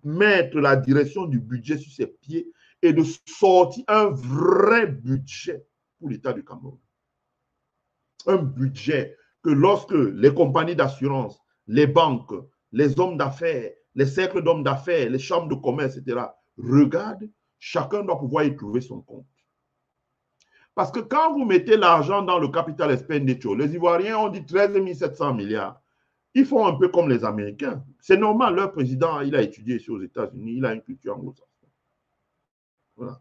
mettre la direction du budget sur ses pieds et de sortir un vrai budget pour l'État du Cameroun. Un budget que lorsque les compagnies d'assurance, les banques, les hommes d'affaires, les cercles d'hommes d'affaires, les chambres de commerce, etc., regardent, chacun doit pouvoir y trouver son compte. Parce que quand vous mettez l'argent dans le capital expenditure, les Ivoiriens ont dit 13 700 milliards. Ils font un peu comme les Américains. C'est normal, leur président, il a étudié ici aux États-Unis, il a une culture anglo-saxonne. Voilà.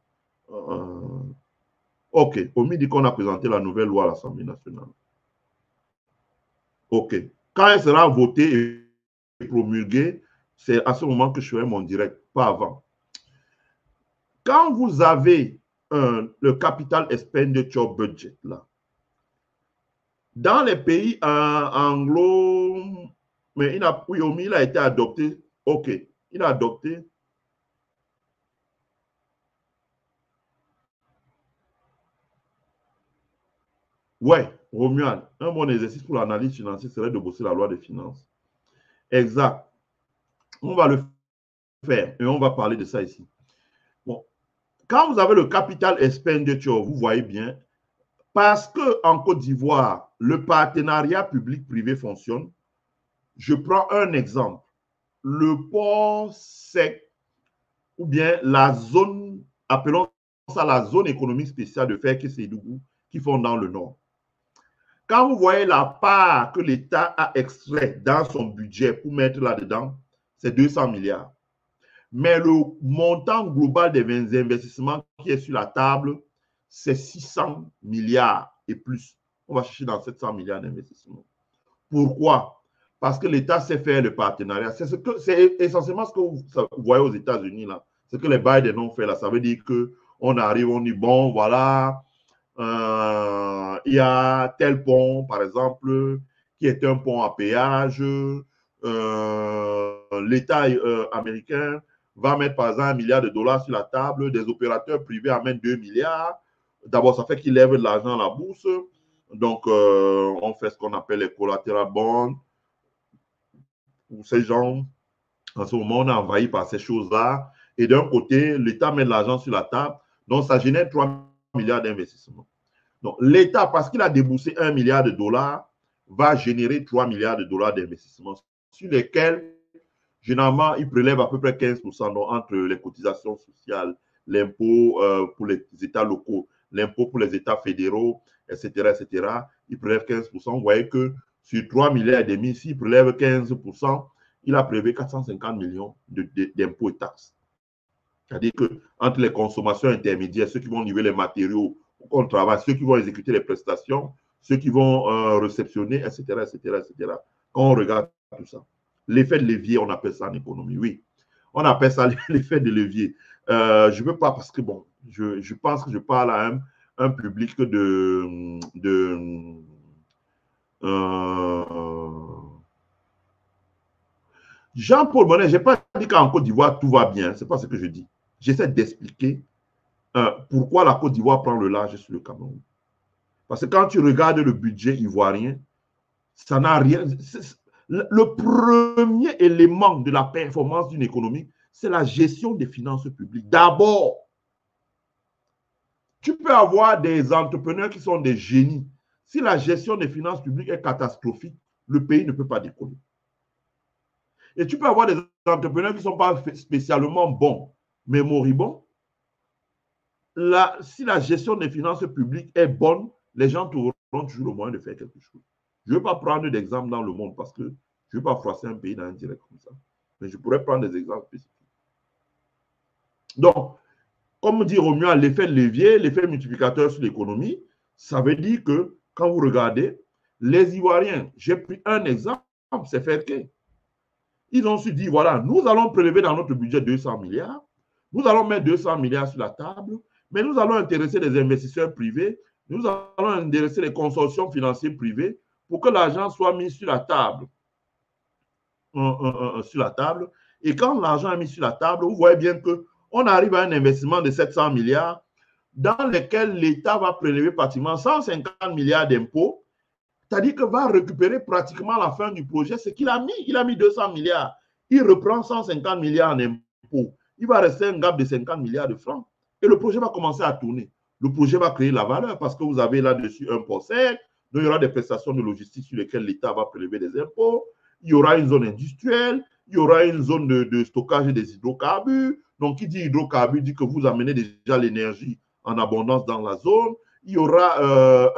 OK. Omi dit qu'on a présenté la nouvelle loi à l'Assemblée nationale. OK. Quand elle sera votée et promulguée, c'est à ce moment que je ferai mon direct, pas avant. Quand vous avez le capital expenditure budget, là, dans les pays anglo, mais il a été adopté. OK. Il a adopté. Ouais, Romuald, un bon exercice pour l'analyse financière serait de bosser la loi des finances. Exact. On va le faire et on va parler de ça ici. Bon. Quand vous avez le capital expenditure, vous voyez bien, parce qu'en Côte d'Ivoire, le partenariat public-privé fonctionne. Je prends un exemple. Le port sec ou bien la zone, appelons ça la zone économique spéciale de Fès-Késédougou qui font dans le nord. Quand vous voyez la part que l'État a extrait dans son budget pour mettre là-dedans, c'est 200 milliards. Mais le montant global des investissements qui est sur la table, c'est 600 milliards et plus. On va chercher dans 700 milliards d'investissements. Pourquoi? Parce que l'État sait faire le partenariat. C'est essentiellement ce que vous voyez aux États-Unis là. Ce que les Biden ont fait là. Ça veut dire qu'on arrive, on dit bon, voilà, il y a tel pont, par exemple, qui est un pont à péage. L'État américain va mettre par exemple 1 milliard de dollars sur la table, des opérateurs privés amènent 2 milliards. D'abord, ça fait qu'ils lèvent de l'argent à la bourse. Donc, on fait ce qu'on appelle les collateral bonds. Pour ces gens, en ce moment, on est envahi par ces choses-là. Et d'un côté, l'État met de l'argent sur la table. Donc, ça génère 3 milliards d'investissements. Donc, l'État, parce qu'il a déboursé 1 milliard de dollars, va générer 3 milliards de dollars d'investissements sur lesquels, généralement, il prélève à peu près 15%, donc entre les cotisations sociales, l'impôt pour les États locaux, l'impôt pour les États fédéraux, etc., etc. Il prélève 15%. Vous voyez que sur 3 milliards et demi, s'il prélève 15%, il a prélevé 450 millions d'impôts et taxes. C'est-à-dire qu'entre les consommations intermédiaires, ceux qui vont livrer les matériaux qu'on travaille, ceux qui vont exécuter les prestations, ceux qui vont réceptionner, etc., etc., etc. Quand on regarde tout ça, l'effet de levier, on appelle ça en économie, oui. On appelle ça l'effet de levier. Je ne veux pas, parce que bon, je pense que je parle à un public de Jean-Paul Monnet, je n'ai pas dit qu'en Côte d'Ivoire, tout va bien. Ce n'est pas ce que je dis. J'essaie d'expliquer pourquoi la Côte d'Ivoire prend le large sur le Cameroun. Parce que quand tu regardes le budget ivoirien, ça n'a rien. Le premier élément de la performance d'une économie, c'est la gestion des finances publiques. D'abord, tu peux avoir des entrepreneurs qui sont des génies. Si la gestion des finances publiques est catastrophique, le pays ne peut pas décoller. Et tu peux avoir des entrepreneurs qui ne sont pas spécialement bons, mais moribonds. Si la gestion des finances publiques est bonne, les gens trouveront toujours le moyen de faire quelque chose. Je ne veux pas prendre d'exemple dans le monde parce que je ne veux pas froisser un pays dans un direct comme ça. Mais je pourrais prendre des exemples spécifiques. Donc, comme dit Romuald, l'effet de levier, l'effet multiplicateur sur l'économie, ça veut dire que quand vous regardez, les Ivoiriens, j'ai pris un exemple, c'est Ferké. Ils ont su dire, voilà, nous allons prélever dans notre budget 200 milliards, nous allons mettre 200 milliards sur la table, mais nous allons intéresser les investisseurs privés, nous allons intéresser les consortiums financiers privés pour que l'argent soit mis sur la table. Et quand l'argent est mis sur la table, vous voyez bien qu'on arrive à un investissement de 700 milliards dans lequel l'État va prélever pratiquement 150 milliards d'impôts, c'est-à-dire qu'il va récupérer pratiquement à la fin du projet ce qu'il a mis. Il a mis 200 milliards. Il reprend 150 milliards en dépôts, il va rester un gap de 50 milliards de francs. Et le projet va commencer à tourner. Le projet va créer la valeur parce que vous avez là-dessus un POSEC, donc il y aura des prestations de logistique sur lesquelles l'État va prélever des impôts, il y aura une zone industrielle, il y aura une zone de stockage des hydrocarbures. Donc, qui dit hydrocarbures dit que vous amenez déjà l'énergie en abondance dans la zone. Il y aura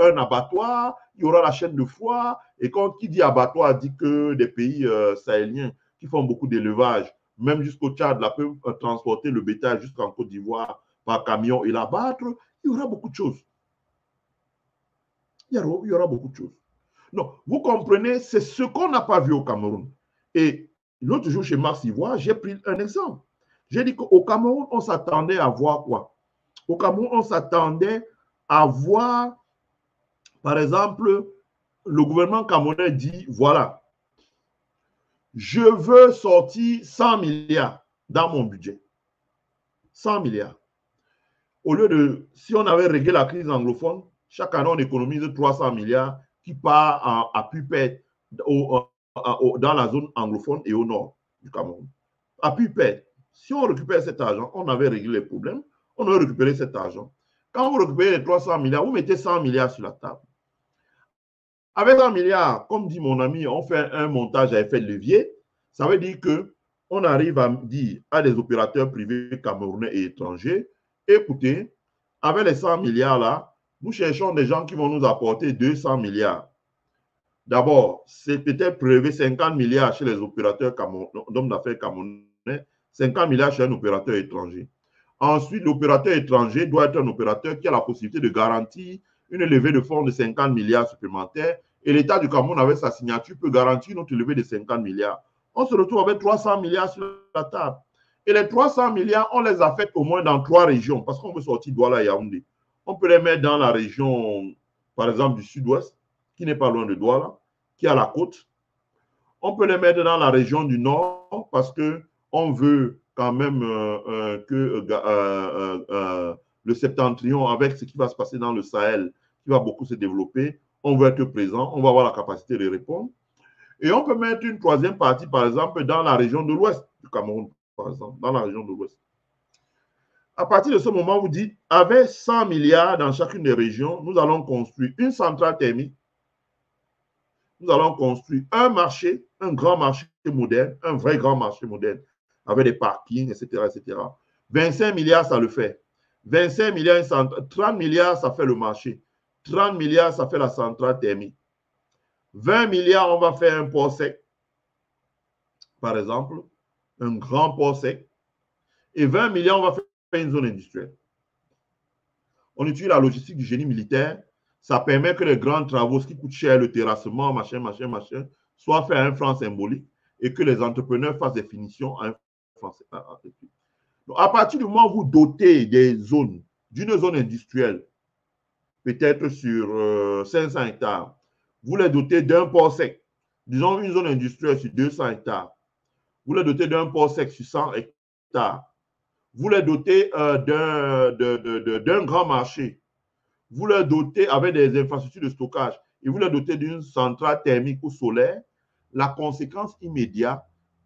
un abattoir, il y aura la chaîne de froid. Et quand qui dit abattoir dit que des pays sahéliens qui font beaucoup d'élevage, même jusqu'au Tchad, là, peuvent transporter le bétail jusqu'en Côte d'Ivoire par camion et l'abattre. Il y aura beaucoup de choses. Il y aura beaucoup de choses. Donc, vous comprenez, c'est ce qu'on n'a pas vu au Cameroun. Et l'autre jour, chez Mars Ivoire, j'ai pris un exemple. J'ai dit qu'au Cameroun, on s'attendait à voir quoi? Au Cameroun, on s'attendait à voir, par exemple, le gouvernement camerounais dit, voilà, je veux sortir 100 milliards dans mon budget. 100 milliards. Au lieu de, si on avait réglé la crise anglophone, chaque année, on économise 300 milliards qui part à Pupet dans la zone anglophone et au nord du Cameroun. À Pupet, si on récupère cet argent, on avait réglé les problèmes, on aurait récupéré cet argent. Quand vous récupérez les 300 milliards, vous mettez 100 milliards sur la table. Avec 100 milliards, comme dit mon ami, on fait un montage à effet de levier. Ça veut dire qu'on arrive à dire à des opérateurs privés camerounais et étrangers, écoutez, avec les 100 milliards là, nous cherchons des gens qui vont nous apporter 200 milliards. D'abord, c'est peut-être prélever 50 milliards chez les opérateurs d'hommes d'affaires camerounais, 50 milliards chez un opérateur étranger. Ensuite, l'opérateur étranger doit être un opérateur qui a la possibilité de garantir une levée de fonds de 50 milliards supplémentaires. Et l'État du Cameroun, avec sa signature, peut garantir notre levée de 50 milliards. On se retrouve avec 300 milliards sur la table. Et les 300 milliards, on les affecte au moins dans 3 régions, parce qu'on veut sortir Douala et Yaoundé. On peut les mettre dans la région, par exemple, du sud-ouest, qui n'est pas loin de Douala, qui est à la côte. On peut les mettre dans la région du nord, parce qu'on veut quand même que le septentrion, avec ce qui va se passer dans le Sahel, qui va beaucoup se développer, on veut être présent, on va avoir la capacité de répondre. Et on peut mettre une troisième partie, par exemple, dans la région de l'ouest du Cameroun, par exemple, dans la région de l'ouest. À partir de ce moment, vous dites, avec 100 milliards dans chacune des régions, nous allons construire une centrale thermique, nous allons construire un marché, un grand marché moderne, un vrai grand marché moderne, avec des parkings, etc., etc. 25 milliards, ça le fait. 25 milliards, 30 milliards, ça fait le marché. 30 milliards, ça fait la centrale thermique. 20 milliards, on va faire un port sec, par exemple, un grand port sec. Et 20 milliards, on va faire une zone industrielle. On utilise la logistique du génie militaire. Ça permet que les grands travaux, ce qui coûte cher, le terrassement, machin, soient faits à un franc symbolique et que les entrepreneurs fassent des finitions à un franc symbolique. Donc, à partir du moment où vous dotez des zones, d'une zone industrielle, peut-être sur 500 hectares, vous les dotez d'un port sec, disons une zone industrielle sur 200 hectares, vous les dotez d'un port sec sur 100 hectares, vous les dotez d'un grand marché, vous les dotez avec des infrastructures de stockage et vous les dotez d'une centrale thermique ou solaire, la conséquence immédiate,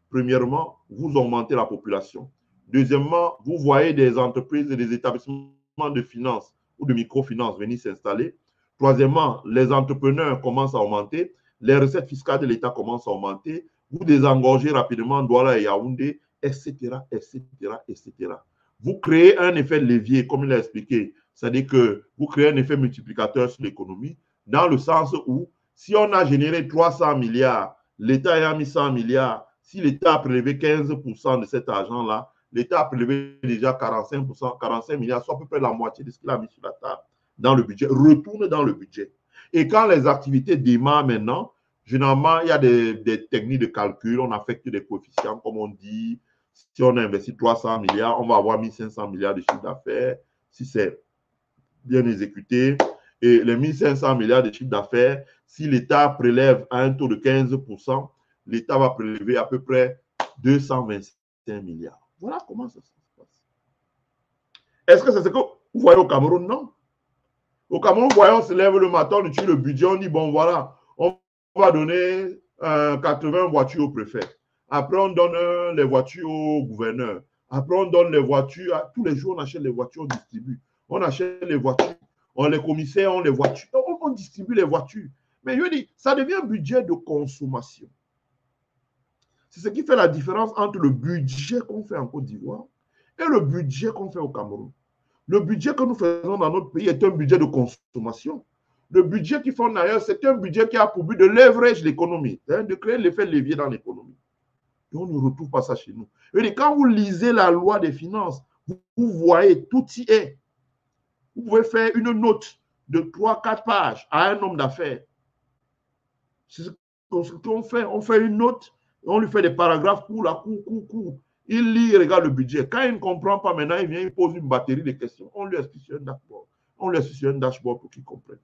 premièrement, vous augmentez la population. Deuxièmement, vous voyez des entreprises et des établissements de finance ou de microfinance venir s'installer. Troisièmement, les entrepreneurs commencent à augmenter, les recettes fiscales de l'État commencent à augmenter, vous désengorgez rapidement Douala et Yaoundé, etc., etc., etc. Vous créez un effet de levier, comme il a expliqué, c'est-à-dire que vous créez un effet multiplicateur sur l'économie, dans le sens où, si on a généré 300 milliards, l'État a mis 100 milliards, si l'État a prélevé 15% de cet argent-là, l'État a prélevé déjà 45%, 45 milliards, soit à peu près la moitié de ce qu'il a mis sur la table dans le budget, retourne dans le budget. Et quand les activités démarrent maintenant, généralement, il y a des techniques de calcul, on affecte des coefficients, comme on dit. Si on a investi 300 milliards, on va avoir 1500 milliards de chiffre d'affaires, si c'est bien exécuté. Et les 1500 milliards de chiffre d'affaires, si l'État prélève à un taux de 15%, l'État va prélever à peu près 225 milliards. Voilà comment ça se passe. Est-ce que c'est ce que vous voyez au Cameroun? Non. Au Cameroun, vous voyez, on se lève le matin, on utilise le budget, on dit, bon, voilà, on va donner 80 voitures au préfet. Après, on donne les voitures au gouverneur. Après, on donne les voitures. Tous les jours, on achète les voitures, on distribue. On achète les voitures. On les commissaires, on les voitures. On distribue les voitures. Mais je dis, ça devient un budget de consommation. C'est ce qui fait la différence entre le budget qu'on fait en Côte d'Ivoire et le budget qu'on fait au Cameroun. Le budget que nous faisons dans notre pays est un budget de consommation. Le budget qu'ils font ailleurs, c'est un budget qui a pour but de leverage l'économie, de créer l'effet levier dans l'économie. Et on ne retrouve pas ça chez nous. Et quand vous lisez la loi des finances, vous voyez, tout y est. Vous pouvez faire une note de 3-4 pages à un homme d'affaires. C'est ce qu'on fait. On fait une note, on lui fait des paragraphes courts, Il lit, il regarde le budget. Quand il ne comprend pas maintenant, il vient, il pose une batterie de questions. On lui explique sur un dashboard. On lui explique sur un dashboard pour qu'il comprenne.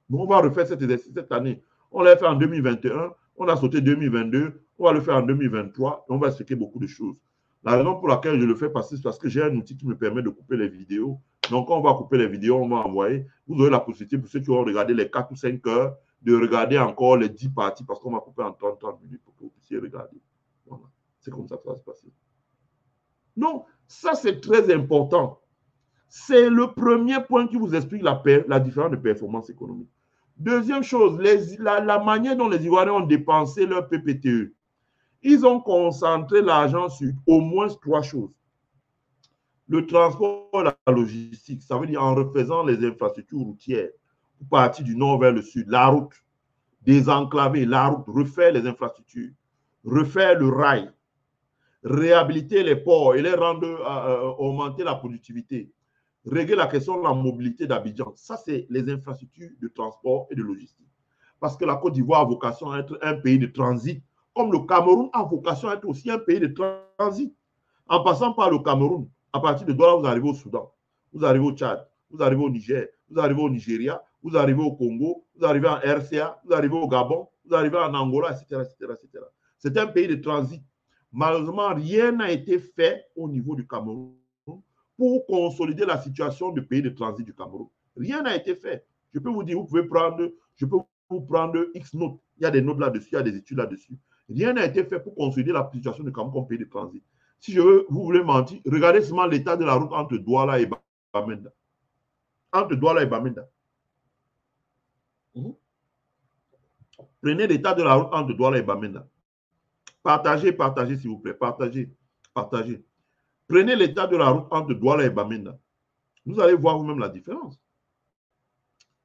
Bon, on va refaire cet exercice cette année. On l'a fait en 2021, on a sauté 2022, on va le faire en 2023 et on va expliquer beaucoup de choses. La raison pour laquelle je le fais passer, c'est parce que j'ai un outil qui me permet de couper les vidéos. Donc, quand on va couper les vidéos, on va envoyer. Vous aurez la possibilité, pour ceux qui ont regardé les 4 ou 5 heures, de regarder encore les 10 parties parce qu'on va couper en 30 minutes pour que vous puissiez regarder. Voilà. C'est comme ça que ça va se passer. Donc, ça, c'est très important. C'est le premier point qui vous explique la différence de performance économique. Deuxième chose, la manière dont les Ivoiriens ont dépensé leur PPTE. Ils ont concentré l'argent sur au moins 3 choses. Le transport et la logistique, ça veut dire en refaisant les infrastructures routières pour partir du nord vers le sud, la route, désenclaver la route, refaire les infrastructures, refaire le rail, réhabiliter les ports et les rendre, augmenter la productivité, régler la question de la mobilité d'Abidjan. Ça, c'est les infrastructures de transport et de logistique. Parce que la Côte d'Ivoire a vocation à être un pays de transit, comme le Cameroun a vocation à être aussi un pays de transit. En passant par le Cameroun, à partir de Douala, vous arrivez au Soudan, vous arrivez au Tchad, vous arrivez au Niger, vous arrivez au Nigeria, vous arrivez au Congo, vous arrivez en RCA, vous arrivez au Gabon, vous arrivez en Angola, etc. C'est un pays de transit. Malheureusement, rien n'a été fait au niveau du Cameroun pour consolider la situation du pays de transit du Cameroun. Rien n'a été fait. Je peux vous dire, je peux vous prendre X notes. Il y a des notes là-dessus, il y a des études là-dessus. Rien n'a été fait pour consolider la situation du Cameroun comme pays de transit. Si vous voulez mentir, regardez seulement l'état de la route entre Douala et Bamenda. Entre Douala et Bamenda. Prenez l'état de la route entre Douala et Bamenda. Partagez, s'il vous plaît. Partagez. Prenez l'état de la route entre Douala et Bamenda. Vous allez voir vous-même la différence.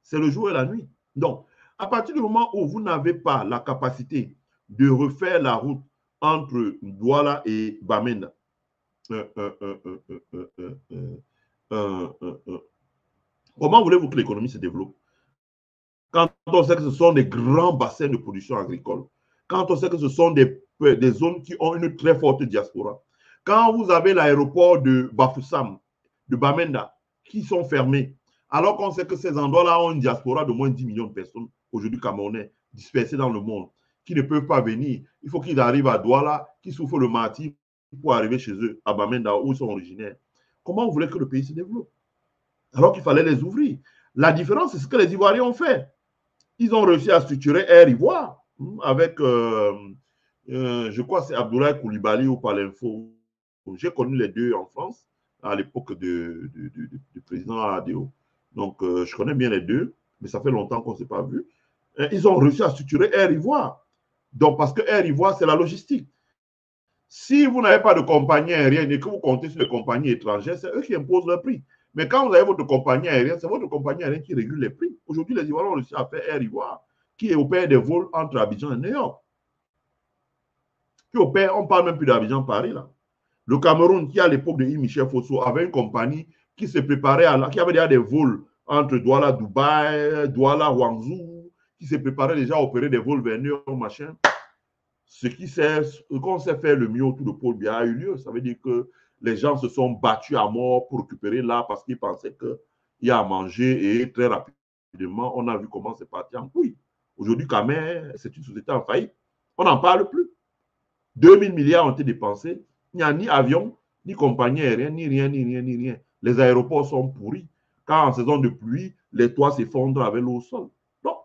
C'est le jour et la nuit. Donc, à partir du moment où vous n'avez pas la capacité de refaire la route entre Douala et Bamenda, comment voulez-vous que l'économie se développe? Quand on sait que ce sont des grands bassins de production agricole, quand on sait que ce sont des zones qui ont une très forte diaspora, quand vous avez l'aéroport de Bafoussam, de Bamenda, qui sont fermés, alors qu'on sait que ces endroits-là ont une diaspora de moins de 10 millions de personnes, aujourd'hui camerounais, dispersés dans le monde, qui ne peuvent pas venir. Il faut qu'ils arrivent à Douala, qu'ils souffrent le martyre pour arriver chez eux, à Bamenda, où ils sont originaires. Comment vous voulez que le pays se développe? Alors qu'il fallait les ouvrir. La différence, c'est ce que les Ivoiriens ont fait. Ils ont réussi à structurer Air Ivoire avec, je crois que c'est Abdoulaye Koulibaly ou Palinfo. J'ai connu les deux en France à l'époque du président ADO. Donc, je connais bien les deux, mais ça fait longtemps qu'on ne s'est pas vu. Ils ont réussi à structurer Air Ivoire. Donc, parce que Air Ivoire, c'est la logistique. Si vous n'avez pas de compagnie aérienne et que vous comptez sur les compagnies étrangères, c'est eux qui imposent le prix. Mais quand vous avez votre compagnie aérienne, c'est votre compagnie aérienne qui régule les prix. Aujourd'hui, les Ivoiriens ont réussi à faire Air Ivoire, qui opère des vols entre Abidjan et New York. Qui opère, on ne parle même plus d'Abidjan-Paris, là. Le Cameroun, qui à l'époque de Michel Fosso, avait une compagnie qui se préparait, qui avait déjà des vols entre Douala, Dubaï, Douala, Guangzhou, qui se préparait déjà à opérer des vols vers New York, machin. Ce qu'on sait faire le mieux autour de Paul Biya a eu lieu. Ça veut dire que les gens se sont battus à mort pour récupérer là parce qu'ils pensaient qu'il y a à manger et très rapidement, on a vu comment c'est parti en couille. Aujourd'hui, Camer, c'est une société en faillite. On n'en parle plus. 2000 milliards ont été dépensés. Il n'y a ni avion, ni compagnie aérienne, ni rien. Les aéroports sont pourris. Quand en saison de pluie, les toits s'effondrent avec l'eau au sol. Donc,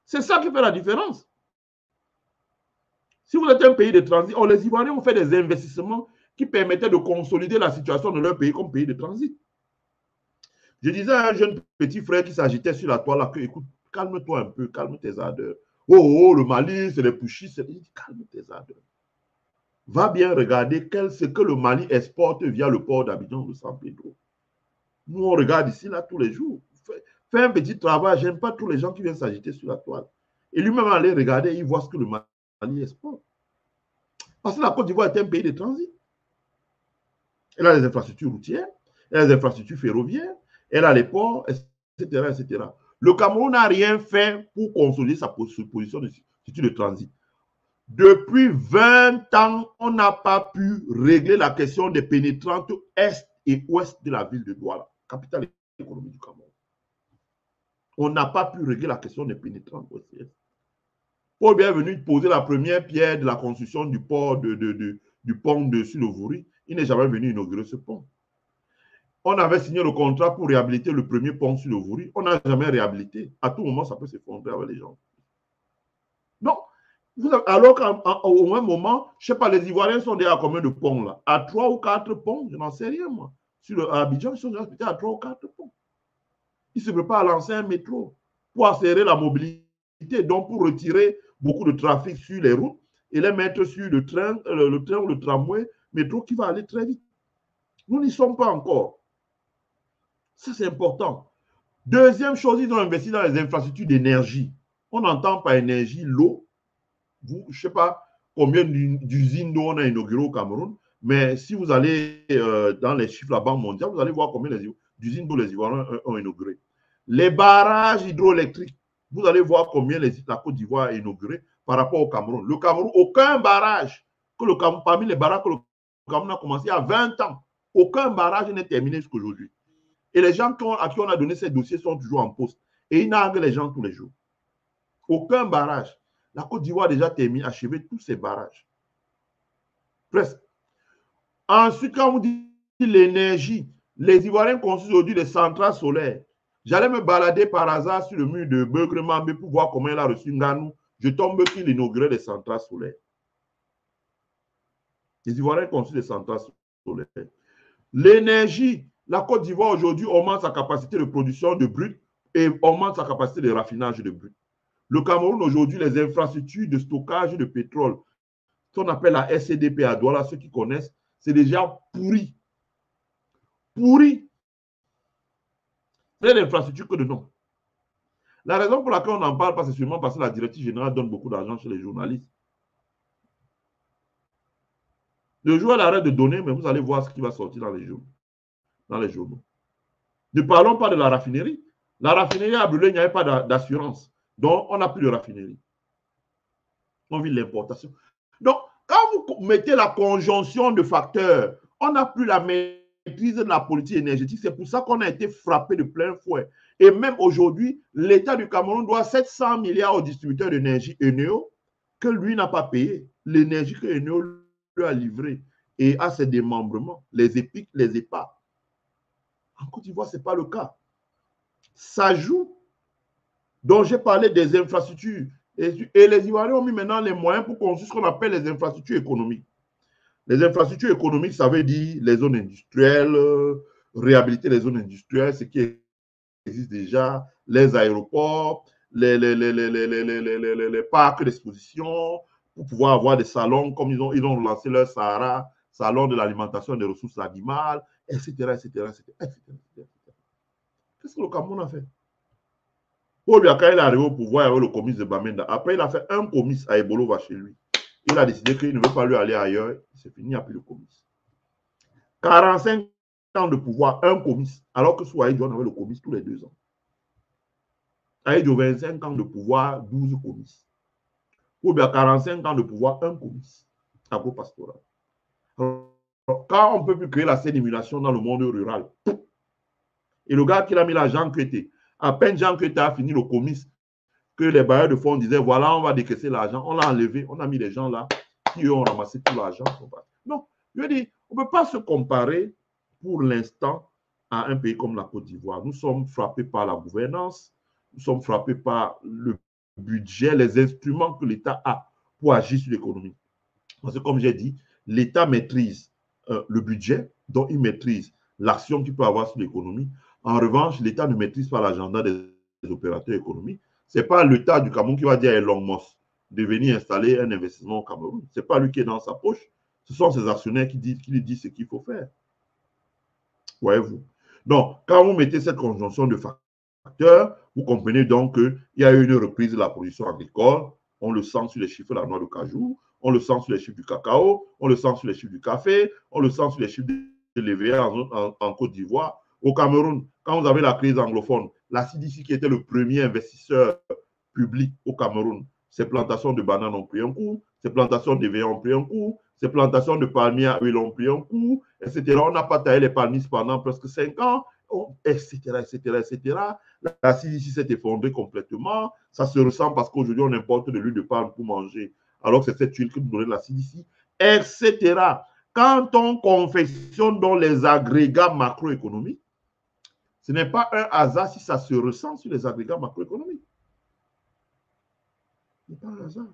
c'est ça qui fait la différence. Si vous êtes un pays de transit, les Ivoiriens ont fait des investissements qui permettait de consolider la situation de leur pays comme pays de transit. Je disais à un jeune petit frère qui s'agitait sur la toile là que, écoute, calme-toi un peu, calme tes ardeurs. Oh, le Mali, c'est les pushistes. Il dit, calme tes ardeurs. Va bien regarder ce que le Mali exporte via le port d'Abidjan de San Pedro. Nous, on regarde ici, là, tous les jours. Fais un petit travail. J'aime pas tous les gens qui viennent s'agiter sur la toile. Et lui-même, aller regarder, il voit ce que le Mali exporte. Parce que la Côte d'Ivoire est un pays de transit. Elle a les infrastructures routières, elle a les infrastructures ferroviaires, elle a les ports, etc., etc. Le Cameroun n'a rien fait pour consolider sa position de statut de transit. Depuis 20 ans, on n'a pas pu régler la question des pénétrantes est et ouest de la ville de Douala, capitale économique du Cameroun. On n'a pas pu régler la question des pénétrantes ouest et est. Paul Biya est venu poser la première pierre de la construction du port du pont sur le Vouri. Il n'est jamais venu inaugurer ce pont. On avait signé le contrat pour réhabiliter le premier pont sur le Vouri. On n'a jamais réhabilité. À tout moment, ça peut s'effondrer avec les gens. Non. Alors qu'au même moment, je ne sais pas, les Ivoiriens sont déjà à combien de ponts là? À 3 ou 4 ponts, je n'en sais rien moi. Sur Abidjan, ils sont déjà à 3 ou 4 ponts. Ils se préparent à lancer un métro pour accélérer la mobilité, donc pour retirer beaucoup de trafic sur les routes et les mettre sur le train ou le tramway, métro qui va aller très vite. Nous n'y sommes pas encore. Ça, c'est important. Deuxième chose, ils ont investi dans les infrastructures d'énergie. On entend par énergie l'eau. Je ne sais pas combien d'usines d'eau on a inaugurées au Cameroun, mais si vous allez dans les chiffres de la Banque mondiale, vous allez voir combien d'usines d'eau les Ivoiriens ont inaugurées. Les barrages hydroélectriques, vous allez voir combien la Côte d'Ivoire a inauguré par rapport au Cameroun. Le Cameroun, aucun barrage, parmi les barrages que le Cameroun a commencé il y a 20 ans, aucun barrage n'est terminé jusqu'à aujourd'hui. Et les gens à qui on a donné ces dossiers sont toujours en poste. Et ils narguent les gens tous les jours. Aucun barrage. La Côte d'Ivoire a déjà terminé, achevé tous ces barrages. Presque. Ensuite, quand on dit l'énergie, les Ivoiriens construisent aujourd'hui des centrales solaires. J'allais me balader par hasard sur le mur de Begremambé pour voir comment il a reçu Nganou. Je tombe qu'il inaugurait des centrales solaires. Les Ivoiriens construisent des centrales solaires. L'énergie, la Côte d'Ivoire aujourd'hui augmente sa capacité de production de brut et augmente sa capacité de raffinage de brut. Le Cameroun aujourd'hui, les infrastructures de stockage de pétrole, ce qu'on appelle la SCDP à Douala, ceux qui connaissent, c'est déjà pourri. Pourri. C'est l'infrastructure que de nom. La raison pour laquelle on n'en parle pas, c'est sûrement parce que la directive générale donne beaucoup d'argent chez les journalistes. Le jour elle arrête de donner, mais vous allez voir ce qui va sortir dans les journaux. Ne parlons pas de la raffinerie. La raffinerie à brûler, il n'y avait pas d'assurance. Donc, on n'a plus de raffinerie. On vit l'importation. Donc, quand vous mettez la conjonction de facteurs, on n'a plus la maîtrise de la politique énergétique. C'est pour ça qu'on a été frappé de plein fouet. Et même aujourd'hui, l'État du Cameroun doit 700 milliards au distributeur d'énergie Eneo, que lui n'a pas payé. L'énergie que Eneo lui a livrée et à ses démembrements, les EPIC, les EPA. En Côte d'Ivoire, ce n'est pas le cas. Ça joue. Donc, j'ai parlé des infrastructures. Et les Ivoiriens ont mis maintenant les moyens pour construire ce qu'on appelle les infrastructures économiques. Les infrastructures économiques, ça veut dire les zones industrielles, réhabiliter les zones industrielles, ce qui existe déjà, les aéroports, les parcs d'exposition, pour pouvoir avoir des salons, comme ils ont lancé leur Sahara, salon de l'alimentation des ressources animales, etc., etc., etc., etc. Qu'est-ce que le Cameroun a fait? Paul Biya, quand il est arrivé au pouvoir avec le comice de Bamenda, après il a fait un comice à Ebolova chez lui. Il a décidé qu'il ne veut pas lui aller ailleurs. C'est fini, il n'y a plus de comice. 45 ans de pouvoir, un comice, alors que sous Aïdjo, on avait le comice tous les 2 ans. Aïdjo, 25 ans de pouvoir, 12 comices. Paul Biya, 45 ans de pouvoir, un comice. Agro-pastoral. Quand on ne peut plus créer la scène d'émulation dans le monde rural, et le gars qui a mis là, Jean Kété, à peine Jean Kété a fini le comice, que les bailleurs de fonds disaient, voilà, on va décaisser l'argent. On l'a enlevé, on a mis les gens là qui ont ramassé tout l'argent. Non, je veux dire, on ne peut pas se comparer pour l'instant à un pays comme la Côte d'Ivoire. Nous sommes frappés par la gouvernance, nous sommes frappés par le budget, les instruments que l'État a pour agir sur l'économie. Parce que comme j'ai dit, l'État maîtrise le budget, dont il maîtrise l'action qu'il peut avoir sur l'économie. En revanche, l'État ne maîtrise pas l'agenda des opérateurs économiques. Ce n'est pas l'État du Cameroun qui va dire à Elon Musk de venir installer un investissement au Cameroun. Ce n'est pas lui qui est dans sa poche. Ce sont ses actionnaires qui lui disent ce qu'il faut faire. Voyez-vous. Donc, quand vous mettez cette conjonction de facteurs, vous comprenez donc qu'il y a eu une reprise de la production agricole. On le sent sur les chiffres de la noix de cajou, on le sent sur les chiffres du cacao, on le sent sur les chiffres du café, on le sent sur les chiffres de l'EVA en Côte d'Ivoire. Au Cameroun, quand vous avez la crise anglophone, la CDC qui était le premier investisseur public au Cameroun, ses plantations de bananes ont pris un coup, ses plantations d'EVA ont pris un coup, ces plantations de palmiers à huile ont pris un coup, etc. On n'a pas taillé les palmiers pendant presque 5 ans, etc., etc., etc. La CDC s'est effondrée complètement. Ça se ressent parce qu'aujourd'hui, on importe de l'huile de palme pour manger, alors que c'est cette huile que nous donnait la CDC, etc. Quand on confectionne dans les agrégats macroéconomiques, ce n'est pas un hasard si ça se ressent sur les agrégats macroéconomiques. Ce n'est pas un hasard.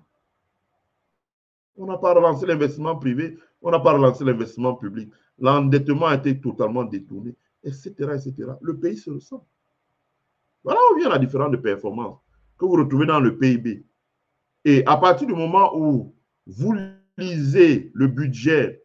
On n'a pas relancé l'investissement privé, on n'a pas relancé l'investissement public. L'endettement a été totalement détourné, etc., etc. Le pays se ressent. Voilà où vient la différence de performance que vous retrouvez dans le PIB. Et à partir du moment où vous lisez le budget,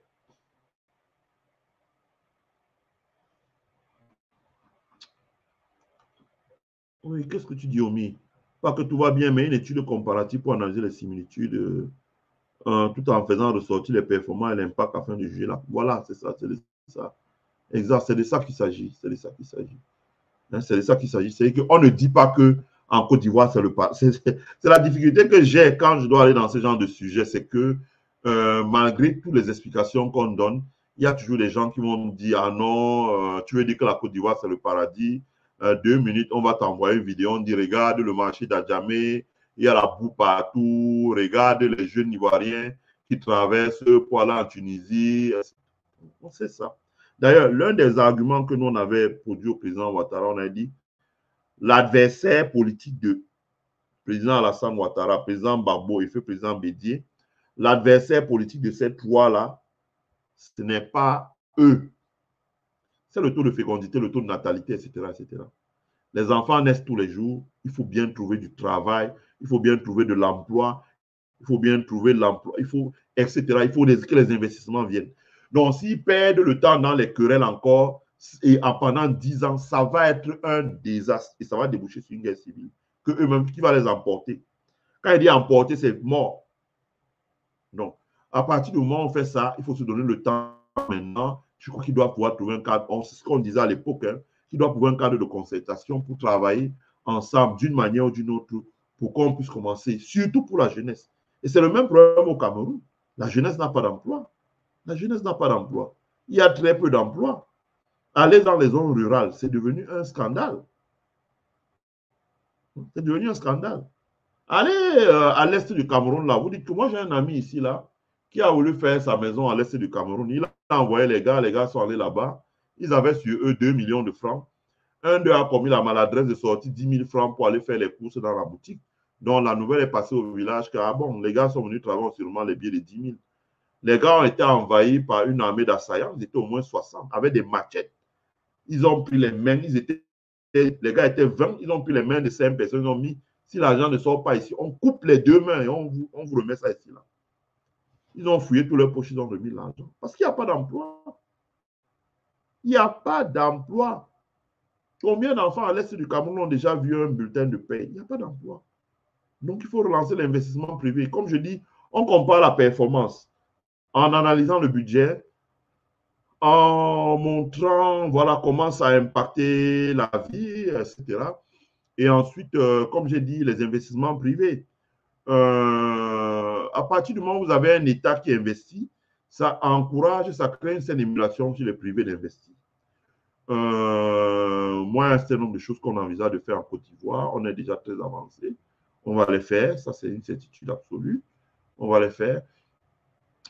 oui, qu'est-ce que tu dis, Omi? Pas que tout va bien, mais une étude comparative pour analyser les similitudes, tout en faisant ressortir les performances et l'impact afin de juger là. Voilà, c'est ça, c'est ça. Exact, c'est de ça qu'il s'agit. C'est de ça qu'il s'agit. C'est de ça qu'il s'agit. C'est qu'on ne dit pas que en Côte d'Ivoire, c'est le pas. C'est la difficulté que j'ai quand je dois aller dans ce genre de sujet, c'est que malgré toutes les explications qu'on donne, il y a toujours des gens qui vont dire ah non, tu veux dire que la Côte d'Ivoire, c'est le paradis. 2 minutes, on va t'envoyer une vidéo, on dit regarde le marché d'Adjamé, il y a la boue partout, regarde les jeunes Ivoiriens qui traversent pour aller en Tunisie. On sait ça. D'ailleurs, l'un des arguments que nous on avait produit au président Ouattara, on a dit l'adversaire politique de président Alassane Ouattara, président Gbagbo et président Bédié, l'adversaire politique de cette loi-là, ce n'est pas eux. C'est le taux de fécondité, le taux de natalité, etc., etc. Les enfants naissent tous les jours, il faut bien trouver du travail, il faut bien trouver de l'emploi, il faut bien trouver l'emploi, il faut, etc. Il faut que les investissements viennent. Donc, s'ils perdent le temps dans les querelles encore, et pendant 10 ans, ça va être un désastre et ça va déboucher sur une guerre civile que eux-mêmes qui va les emporter. Quand il dit emporter, c'est mort. Donc, à partir du moment où on fait ça, il faut se donner le temps maintenant. Je crois qu'il doit pouvoir trouver un cadre, c'est ce qu'on disait à l'époque, hein, qu'il doit pouvoir un cadre de concertation pour travailler ensemble d'une manière ou d'une autre pour qu'on puisse commencer, surtout pour la jeunesse. Et c'est le même problème au Cameroun. La jeunesse n'a pas d'emploi. La jeunesse n'a pas d'emploi. Il y a très peu d'emplois. Aller dans les zones rurales, c'est devenu un scandale. C'est devenu un scandale. Allez à l'est du Cameroun, là. Vous dites que moi, j'ai un ami ici, là, qui a voulu faire sa maison à l'est du Cameroun. Il a envoyé les gars sont allés là-bas. Ils avaient sur eux 2 millions de francs. Un d'eux a commis la maladresse de sortir 10 000 francs pour aller faire les courses dans la boutique. Donc, la nouvelle est passée au village que, ah bon, les gars sont venus travailler sûrement les billets de 10 000. Les gars ont été envahis par une armée d'assaillants. Ils étaient au moins 60 avec des machettes. Ils ont pris les mains. Les gars étaient 20. Ils ont pris les mains de 5 personnes. Ils ont mis, si l'argent ne sort pas ici, on coupe les 2 mains et on vous remet ça ici. Là. Ils ont fouillé tous leurs poches. Ils ont remis l'argent. Parce qu'il n'y a pas d'emploi. Il n'y a pas d'emploi. Combien d'enfants à l'est du Cameroun ont déjà vu un bulletin de paie? Il n'y a pas d'emploi. Donc, il faut relancer l'investissement privé. Comme je dis, on compare la performance en analysant le budget, en montrant voilà, comment ça a impacté la vie, etc. Et ensuite, comme j'ai dit, les investissements privés. À partir du moment où vous avez un État qui investit, ça encourage, ça crée une certaine émulation chez les privés d'investir. Moi, un certain nombre de choses qu'on envisage de faire en Côte d'Ivoire, on est déjà très avancé. On va les faire, ça c'est une certitude absolue. On va les faire.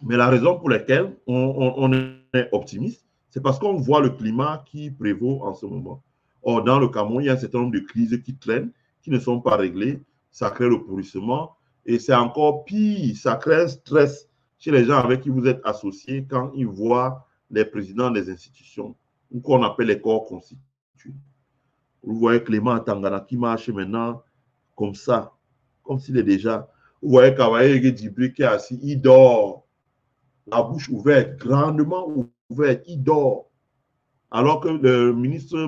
Mais la raison pour laquelle on est optimiste, c'est parce qu'on voit le climat qui prévaut en ce moment. Or, dans le Cameroun, il y a un certain nombre de crises qui traînent, qui ne sont pas réglées. Ça crée le pourrissement. Et c'est encore pire, ça crée un stress chez les gens avec qui vous êtes associés quand ils voient les présidents des institutions, ou qu'on appelle les corps constitués. Vous voyez Clément Tangana qui marche maintenant comme ça, comme s'il est déjà. Vous voyez Cavalier Djibril qui est assis, il dort, la bouche ouverte, grandement ouverte, il dort. Alors que le ministre